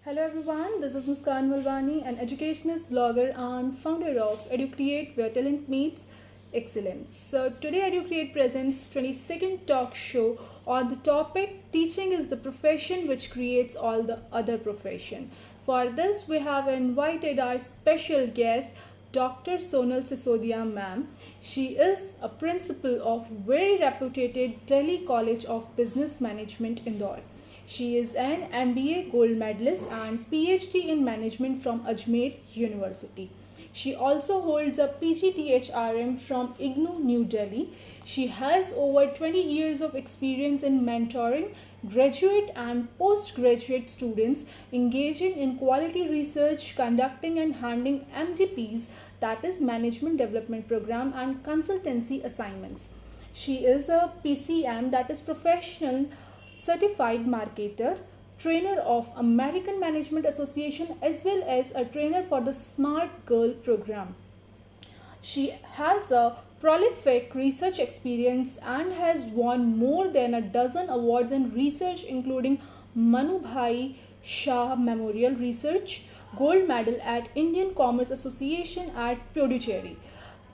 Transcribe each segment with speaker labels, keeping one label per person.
Speaker 1: Hello everyone, this is Muskan Mulwani, an educationist, blogger, and founder of EduCreate, where talent meets excellence. So today EduCreate presents 22nd talk show on the topic Teaching is the profession which creates all the other profession. For this, we have invited our special guest, Dr. Sonal Sisodia ma'am. She is a principal of very reputed Delhi College of Business Management, Indore. She is an MBA gold medalist and PhD in management from Ajmer University. She also holds a PGDHRM from IGNOU, New Delhi. She has over 20 years of experience in mentoring graduate and postgraduate students, engaging in quality research, conducting and handling MDPs, that is Management Development Program, and consultancy assignments. She is a PCM, that is Professional Certified Marketer, trainer of American Management Association, as well as a trainer for the Smart Girl program. She has a prolific research experience and has won more than a dozen awards in research, including Manubhai Shah Memorial Research Gold Medal at Indian Commerce Association at Puducherry,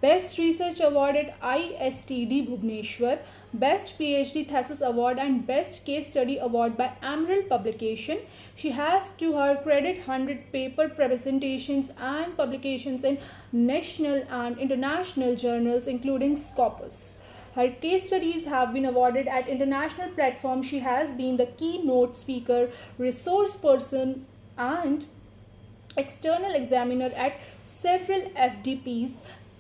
Speaker 1: Best Research Award at ISTD Bhubaneswar, Best PhD Thesis Award, and Best Case Study Award by Emerald Publication. She has to her credit 100 paper presentations and publications in national and international journals, including Scopus. Her case studies have been awarded at international platforms. She has been the keynote speaker, resource person, and external examiner at several FDPs,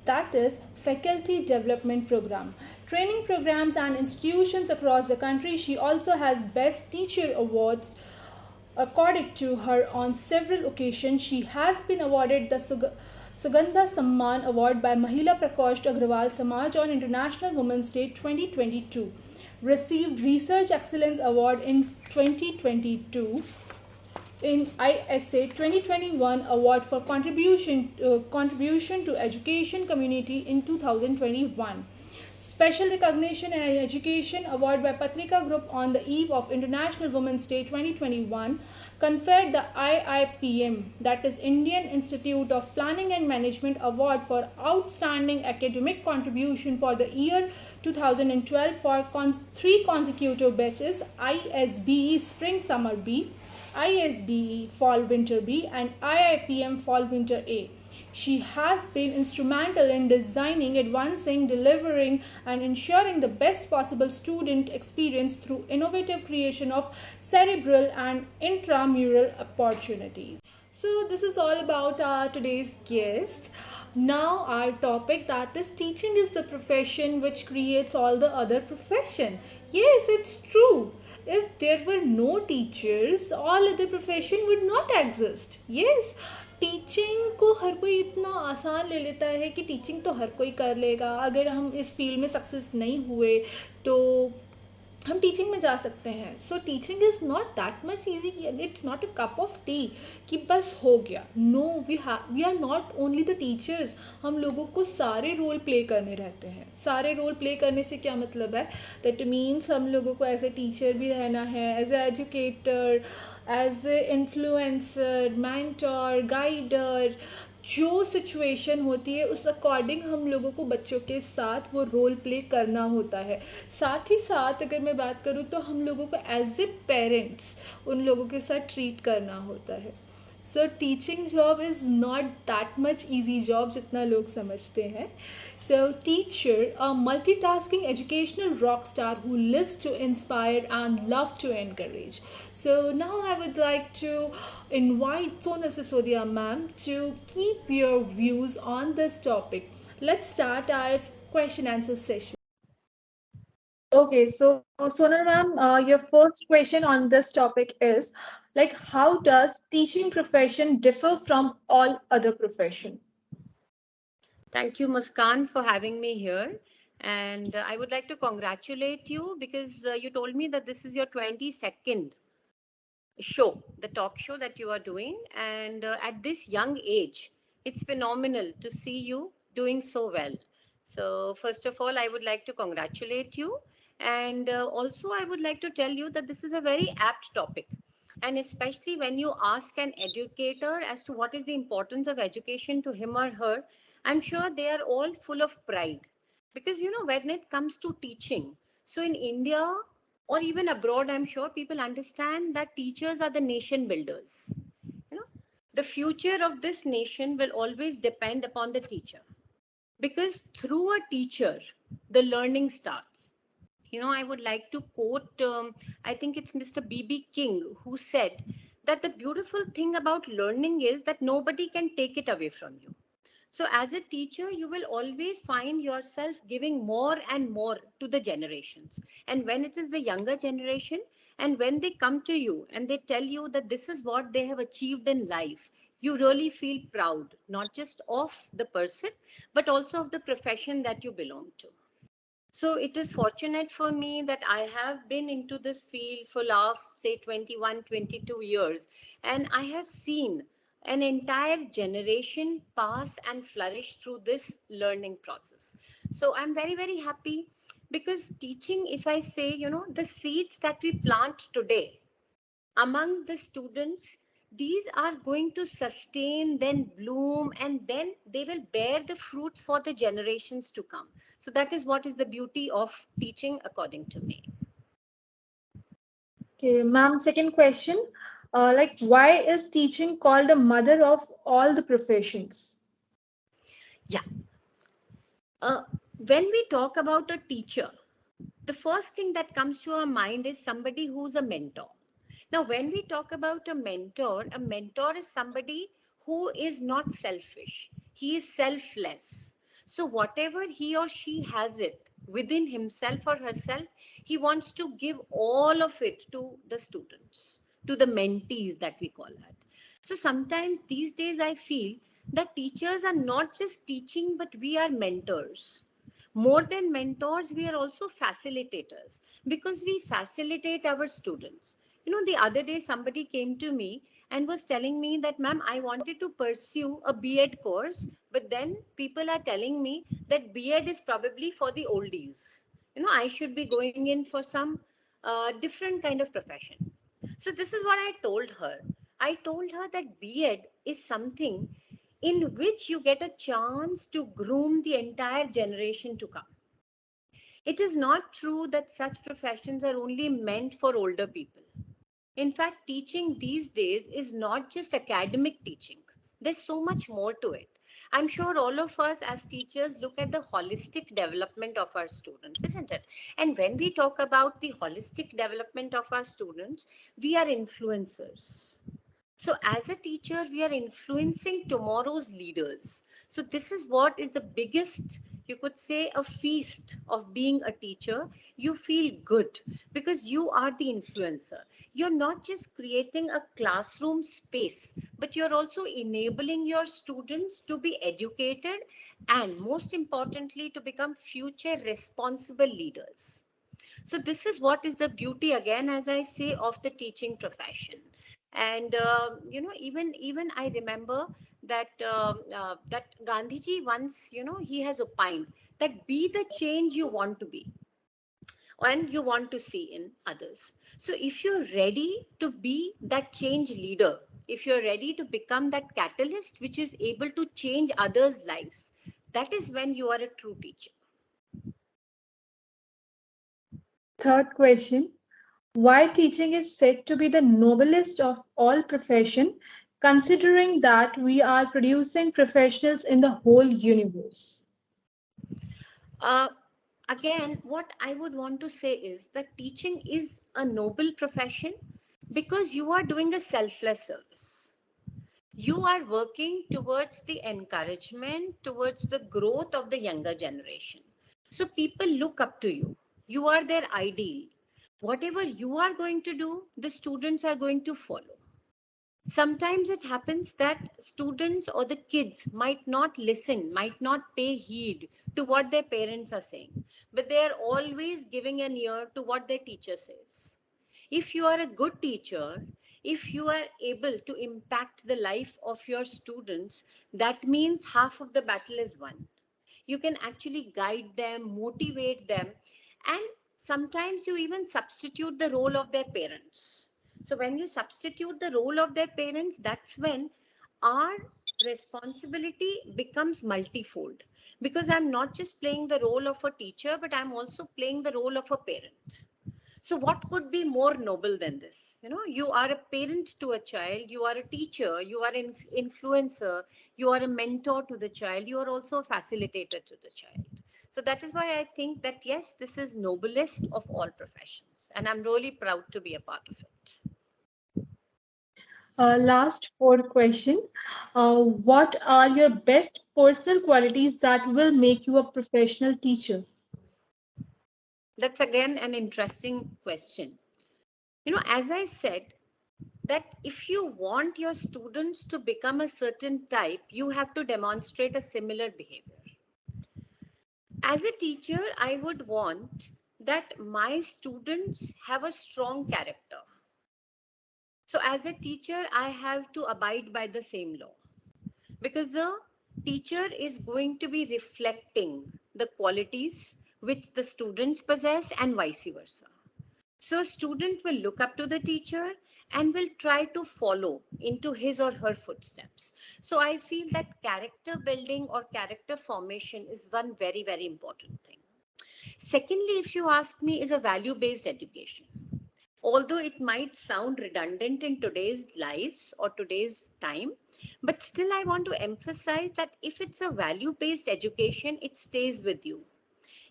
Speaker 1: that is Faculty Development Program, training programs and institutions across the country. She also has Best Teacher Awards accorded to her on several occasions. She has been awarded the Sugandha Samman Award by Mahila Prakosh Agrawal Samaj on International Women's Day 2022. Received Research Excellence Award in 2022 in ISA 2021 Award for contribution to education community in 2021. Special Recognition in Education Award by Patrika Group on the eve of International Women's Day 2021, conferred the IIPM, that is Indian Institute of Planning and Management Award for Outstanding Academic Contribution for the year 2012 for 3 consecutive batches: ISBE Spring Summer B, ISBE Fall Winter B, and IIPM Fall Winter A. She has been instrumental in designing, advancing, delivering, and ensuring the best possible student experience through innovative creation of cerebral and intramural opportunities. So this is all about our today's guest. Now our topic, that is teaching is the profession which creates all the other profession. Yes, it's true. If there were no teachers, all other profession would not exist. Yes, teaching को हर कोई इतना आसान ले लेता है कि teaching तो हर कोई कर लेगा, अगर हम इस फील्ड में सक्सेस नहीं हुए तो हम टीचिंग में जा सकते हैं. So teaching is not that much easy, it's not a cup of tea कि बस हो गया. No, we are not only the teachers. हम लोगों को सारे रोल प्ले करने रहते हैं. सारे रोल प्ले करने से क्या मतलब है, दैट मीन्स हम लोगों को एज ए टीचर भी रहना है, as a educator, as a influencer, mentor, guider. जो सिचुएशन होती है उस अकॉर्डिंग हम लोगों को बच्चों के साथ वो रोल प्ले करना होता है. साथ ही साथ अगर मैं बात करूँ तो हम लोगों को एज ए पेरेंट्स उन लोगों के साथ ट्रीट करना होता है. So teaching job is not that much easy job जितना लोग समझते हैं. So, teacher, a multitasking educational rock star who lives to inspire and love to encourage. So now I would like to invite Sonal Sisodia ma'am to keep your views on this topic. Let's start our question answer session. Okay, so Sonal ma'am, your first question on this topic is like, how does teaching profession differ from all other profession?
Speaker 2: Thank you, Muskan, for having me here. And I would like to congratulate you because you told me that this is your 22nd show, the talk show that you are doing. And at this young age, it's phenomenal to see you doing so well. So, first of all, I would like to congratulate you. And also, I would like to tell you that this is a very apt topic And especially when you ask an educator as to what is the importance of education to him or her, I'm sure they are all full of pride. Because, when it comes to teaching, so in India or even abroad, I'm sure people understand that teachers are the nation builders. You know, the future of this nation will always depend upon the teacher. Because through a teacher, the learning starts. I would like to quote, I think it's Mr. B.B. King, who said that the beautiful thing about learning is that nobody can take it away from you. So, as a teacher, you will always find yourself giving more and more to the generations. And when it is the younger generation, and when they come to you and they tell you that this is what they have achieved in life, you really feel proud, not just of the person, but also of the profession that you belong to. So it is fortunate for me that I have been into this field for last say 21, 22 years, and I have seen an entire generation pass and flourish through this learning process. So I'm very, very happy because teaching, if I say, the seeds that we plant today among the students, these are going to sustain, then bloom, and then they will bear the fruits for the generations to come. So that is what is the beauty of teaching, according to me.
Speaker 1: Okay, ma'am, second question. Why is teaching called the mother of all the professions?
Speaker 2: Yeah. uh, when we talk about a teacher, the first thing that comes to our mind is somebody who's a mentor. Now, when we talk about a mentor is somebody who is not selfish. He is selfless. So, whatever he or she has it within himself or herself, he wants to give all of it to the students, to the mentees that we call it. So, sometimes these days I feel that teachers are not just teaching, but we are mentors. More than mentors, we are also facilitators because we facilitate our students. The other day somebody came to me and was telling me that, ma'am, I wanted to pursue a B.Ed course, but then people are telling me that B.Ed is probably for the oldies. I should be going in for some different kind of profession. So this is what I told her. I told her that B.Ed is something in which you get a chance to groom the entire generation to come. It is not true that such professions are only meant for older people. In fact, teaching these days is not just academic teaching. There's so much more to it. I'm sure all of us as teachers look at the holistic development of our students, isn't it? And when we talk about the holistic development of our students, we are influencers. So, as a teacher, we are influencing tomorrow's leaders. So, this is what is the biggest, you could say, a feast of being a teacher. You feel good because you are the influencer. You're not just creating a classroom space, but you're also enabling your students to be educated and, most importantly, to become future responsible leaders. So this is what is the beauty, again, as I say, of the teaching profession. And even I remember that Gandhiji once, he has opined that be the change you want to be and you want to see in others. So if you're ready to be that change leader, if you're ready to become that catalyst which is able to change others' lives, that is when you are a true teacher.
Speaker 1: Third question. Why teaching is said to be the noblest of all profession, considering that we are producing professionals in the whole universe?
Speaker 2: Uh, Again, what I would want to say is that teaching is a noble profession because you are doing a selfless service. You are working towards the encouragement, towards the growth of the younger generation. So people look up to you. You are their ideal. Whatever you are going to do, the students are going to follow. Sometimes it happens that students or the kids might not listen, might not pay heed to what their parents are saying, but they are always giving an ear to what their teacher says. If you are a good teacher, if you are able to impact the life of your students, that means half of the battle is won. You can actually guide them, motivate them, and sometimes you even substitute the role of their parents. So when you substitute the role of their parents, that's when our responsibility becomes multifold, because I'm not just playing the role of a teacher, but I'm also playing the role of a parent. So what could be more noble than this? You know, you are a parent to a child, you are a teacher, you are an influencer, you are a mentor to the child, you are also a facilitator to the child. So that is why I think that yes, this is noblest of all professions, and I'm really proud to be a part of it.
Speaker 1: Last fourth question. What are your best personal qualities that will make you a professional teacher?
Speaker 2: That's again an interesting question. You know, as I said, that if you want your students to become a certain type, you have to demonstrate a similar behavior. As a teacher, I would want that my students have a strong character. So, as a teacher, I have to abide by the same law, because the teacher is going to be reflecting the qualities which the students possess and vice versa. So, a student will look up to the teacher and will try to follow into his or her footsteps. So, I feel that character building or character formation is one very, very important thing. Secondly, if you ask me, is a value based education. Although it might sound redundant in today's lives or today's time, but still I want to emphasize that if it's a value based education, it stays with you.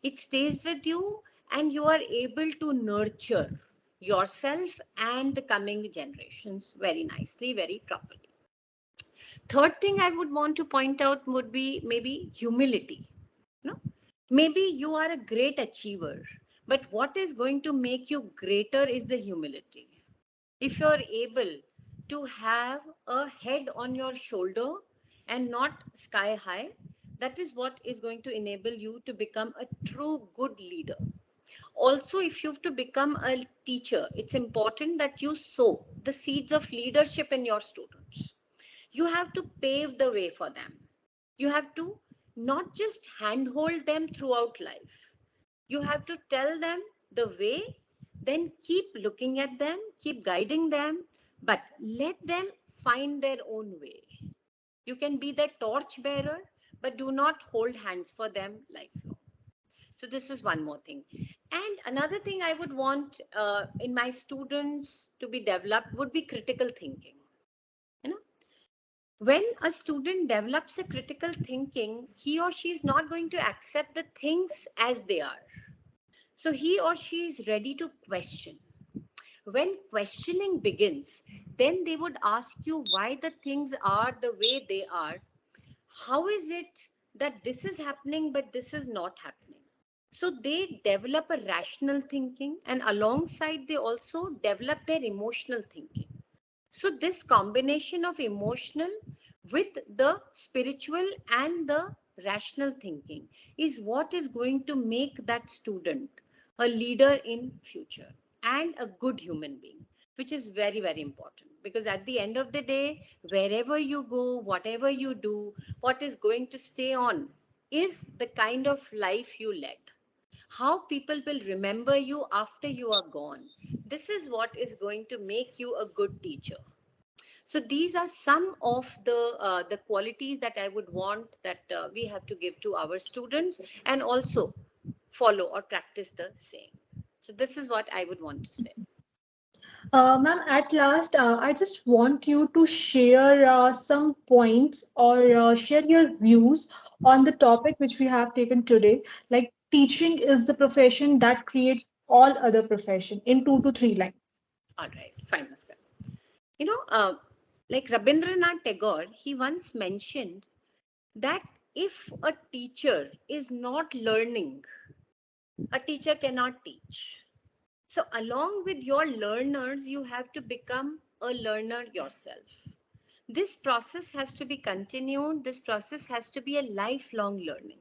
Speaker 2: It stays with you, and you are able to nurture yourself and the coming generations very nicely, very properly. Third thing I would want to point out would be maybe humility. No? Maybe you are a great achiever, but what is going to make you greater is the humility. If you're able to have a head on your shoulder and not sky high, that is what is going to enable you to become a true good leader. Also, if you have to become a teacher, it's important that you sow the seeds of leadership in your students. You have to pave the way for them. You have to not just handhold them throughout life. You have to tell them the way, then keep looking at them, keep guiding them, but let them find their own way. You can be the torch bearer, but do not hold hands for them lifelong. So this is one more thing. And another thing I would want in my students to be developed would be critical thinking. You know, when a student develops a critical thinking, he or she is not going to accept the things as they are. So he or she is ready to question. When questioning begins, then they would ask you why the things are the way they are. How is it that this is happening, but this is not happening? So they develop a rational thinking, and alongside, they also develop their emotional thinking. So, this combination of emotional with the spiritual and the rational thinking is what is going to make that student a leader in future and a good human being, which is very, very important, because at the end of the day, wherever you go, whatever you do, what is going to stay on is the kind of life you led, how people will remember you after you are gone. This is what is going to make you a good teacher. So these are some of the qualities that I would want that we have to give to our students, and also follow or practice the same. So this is what I would want to say.
Speaker 1: Ma'am, at last, I just want you to share some points or share your views on the topic which we have taken today. Like, teaching is the profession that creates all other profession in 2 to 3 lines.
Speaker 2: All right, fine, Muska. You know, like Rabindranath Tagore, he once mentioned that if a teacher is not learning, a teacher cannot teach. So, along with your learners, you have to become a learner yourself. This process has to be continued, this process has to be a lifelong learning.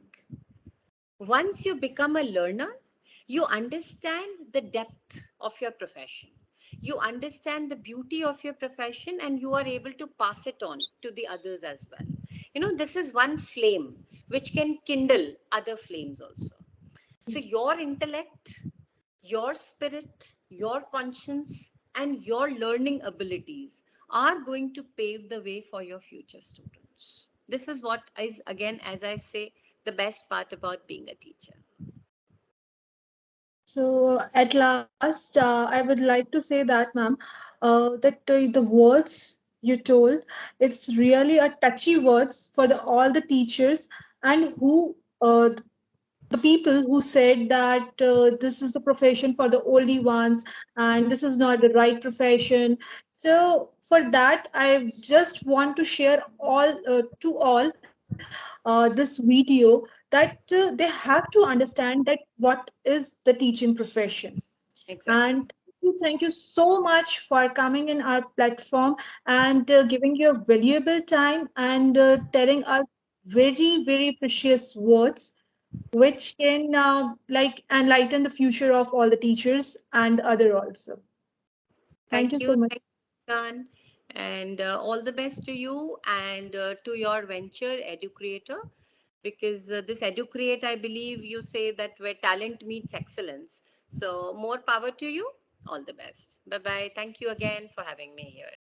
Speaker 2: Once you become a learner, you understand the depth of your profession. You understand the beauty of your profession, and you are able to pass it on to the others as well. You know, this is one flame which can kindle other flames also. So, your intellect, your spirit, your conscience, and your learning abilities are going to pave the way for your future students. This is what is, again, as I say, the best part about being a teacher.
Speaker 1: So, at last, I would like to say that, ma'am, that the words you told, it's really a touchy words for all the teachers and the people who said that this is the profession for the oldie ones and this is not the right profession. So, for that, I just want to share all this video that they have to understand that what is the teaching profession.
Speaker 2: Exactly.
Speaker 1: And thank you so much for coming in our platform and giving your valuable time and telling us very, very precious words which can like enlighten the future of all the teachers and the other also. Thank you
Speaker 2: Thank
Speaker 1: so
Speaker 2: you.
Speaker 1: much.
Speaker 2: Thank you, Khan. And all the best to you and to your venture, Educreator. Because this Educreate, I believe you say that where talent meets excellence. So, more power to you. All the best. Bye bye. Thank you again for having me here.